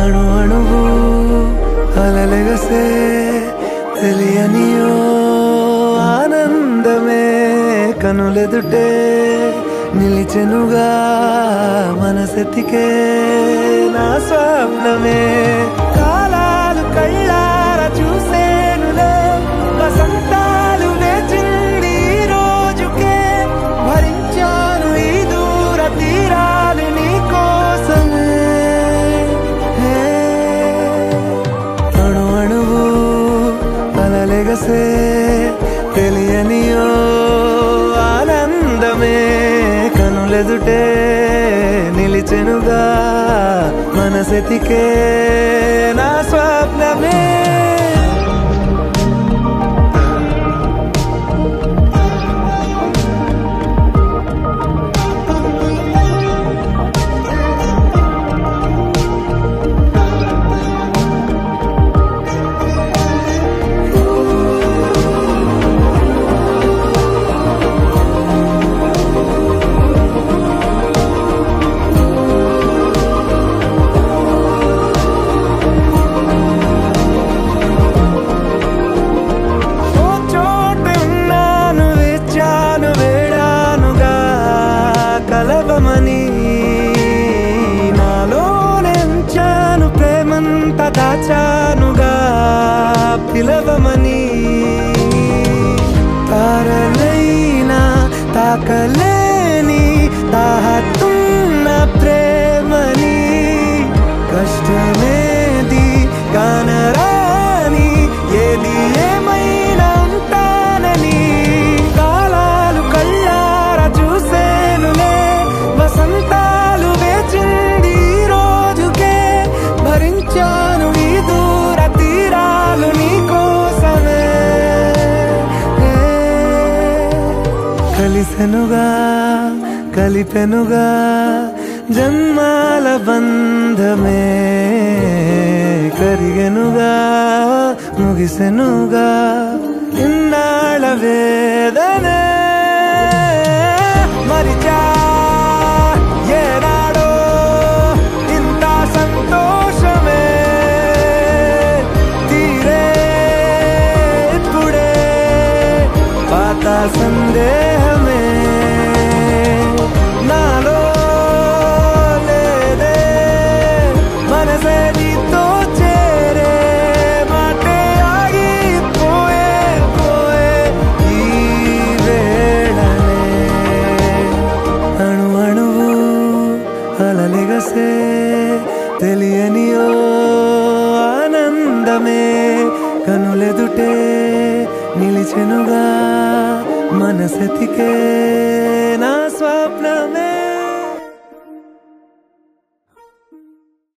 అణు అణువు అలలెగసే తెలియనియో ఆనందమే కనులెదుటే నిలిచెనుగా మనసెతికే నా స్వప్నమే కాలాలు కళ్ళార చూసేనులే వసంతాలు వేచింది ఈ రోజుకే భరించాను ఈ దూర తీరాలు నీ కోసమే అణు అణువు అలలెగసే తెలియనియో ఆనందమే కనులెదుటే నిలిచెనుగా మనసెతికే నా స్వప్నమే కలవమని నాలోనెంచాను ప్రేమంత దాచానుగా పిలవమని తారలైనా తాకలేని తాహతున్న ప్రేమని కష్టమేది కానరాని ఏది ఏమైనా ఉంటానని కాలాలు కళ్ళార చూసేనులే వసంతాలు వేచింది ఈ రోజుకే భరించాను ఈ దూర తీరాలు నీ కోసమే కలిసెనుగా కలిపెనుగా జన్మాల బంధమే కరిగెనుగా ముగిసెనుగా ఇన్నాళ్ళ వేదనే మరిచా ఏనాడో ఇంత సంతోషమే తీరే ఇప్పుడే పాత సందేహమే నాలో లేదే మనసే నీతో చేరే మాటే ఆగిపోయే పోయే ఈ వేళనే అణు అణువు అలలెగసే తెలియనియో ఆనందమే కనులెదుటే నిలిచెనుగా మనసెతికే నా స్వప్నమే